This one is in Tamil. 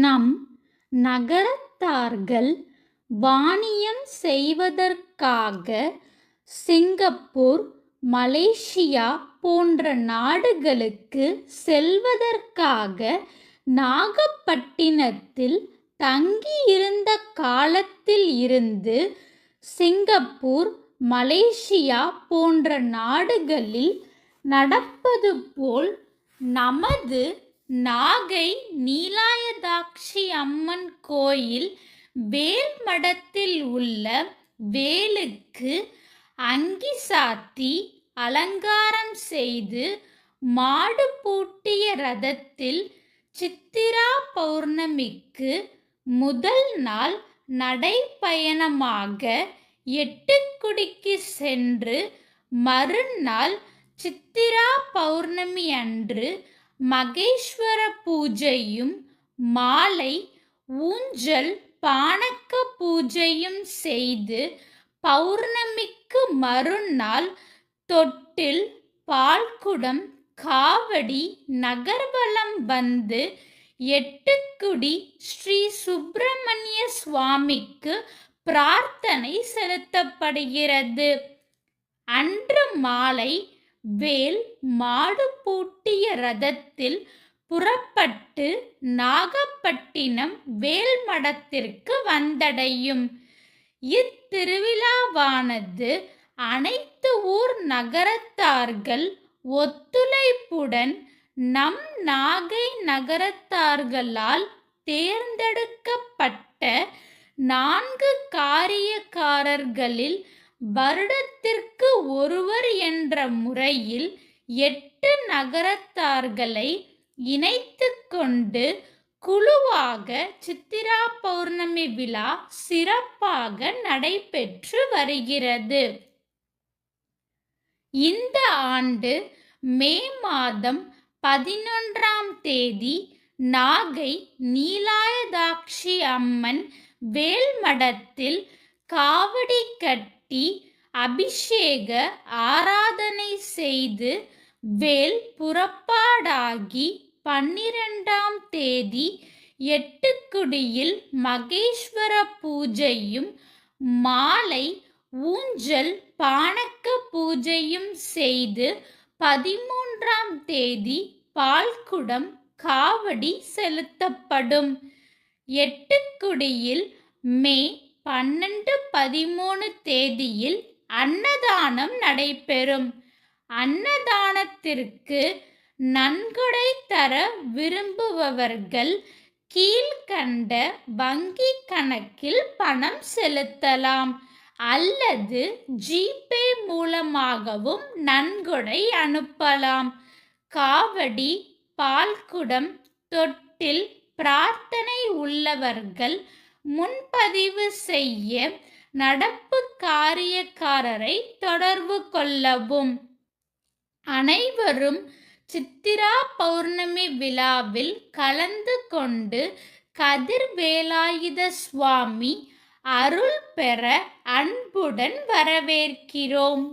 நம் நகரத்தார்கள் வாணியம் செய்வதற்காக சிங்கப்பூர், மலேசியா போன்ற நாடுகளுக்கு செல்வதற்காக நாகப்பட்டினத்தில் தங்கியிருந்த காலத்தில் இருந்து சிங்கப்பூர், மலேசியா போன்ற நாடுகளில் நடப்பது போல் நமது நாகை நீலாயதாக்ஷி அம்மன் கோயில் வேல்மடத்தில் உள்ள வேலுக்கு அங்கி சாத்தி அலங்காரம் செய்து மாடு பூட்டிய ரதத்தில் சித்திரா பௌர்ணமிக்கு முதல் நாள் நடைப்பயணமாக எட்டுக்குடிக்கு சென்று மறுநாள் சித்திரா பௌர்ணமி அன்று மகேஸ்வர பூஜையும் மாலை ஊஞ்சல் பானக்க பூஜையும் செய்து பௌர்ணமிக்கு மறுநாள் தொட்டில், பால்குடம், காவடி நகர்வலம் வந்து எட்டுக்குடி ஸ்ரீ சுப்பிரமணிய சுவாமிக்கு பிரார்த்தனை செலுத்தப்படுகிறது. அன்று மாலை வேல் மாடு பூட்டிய ரதத்தில் புறப்பட்டு நாகப்பட்டினம் வேல்மடத்திற்கு வந்தடையும். இத்திருவிழாவானது அனைத்து ஊர் நகரத்தார்கள் ஒத்துழைப்புடன் நம் நாகை நகரத்தார்களால் தேர்ந்தெடுக்கப்பட்ட 4 காரியக்காரர்களில் வருடத்திற்கு ஒருவர் என்ற முறையில் 8 நகரத்தார்களை இணைத்துக் கொண்டு குழுவாக சித்திரா பௌர்ணமி விழா சிறப்பாக நடைபெற்று வருகிறது. இந்த ஆண்டு மே மாதம் 11ஆம் தேதி நாகை நீலாயதாக்ஷி அம்மன் வேல்மடத்தில் காவடி கட்டி அபிஷேக ஆராதனை செய்து வேல் புறப்பாடாகி 12ஆம் தேதி எட்டுக்குடியில் மகேஸ்வர பூஜையும் மாலை ஊஞ்சல் பானக்க பூஜையும் செய்து 13ஆம் தேதி பால்குடம் காவடி செலுத்தப்படும். எட்டுக்குடியில் மே 12, 13 தேதியில் அன்னதானம் நடைபெறும். அன்னதானத்திற்கு நன்கொடை தர விரும்புபவர்கள் கீழ்கண்ட வங்கி கணக்கில் பணம் செலுத்தலாம் அல்லது ஜிபே மூலமாகவும் நன்கொடை அனுப்பலாம். காவடி, பால்குடம், தொட்டில் பிரார்த்தனை உள்ளவர்கள் முன்பதிவு செய்ய நடப்பு காரியக்காரரை தொடர்பு கொள்ளவும். அனைவரும் சித்திரா பௌர்ணமி விழாவில் கலந்து கொண்டு கதிர்வேலாயுத சுவாமி அருள் பெற அன்புடன் வரவேற்கிறோம்.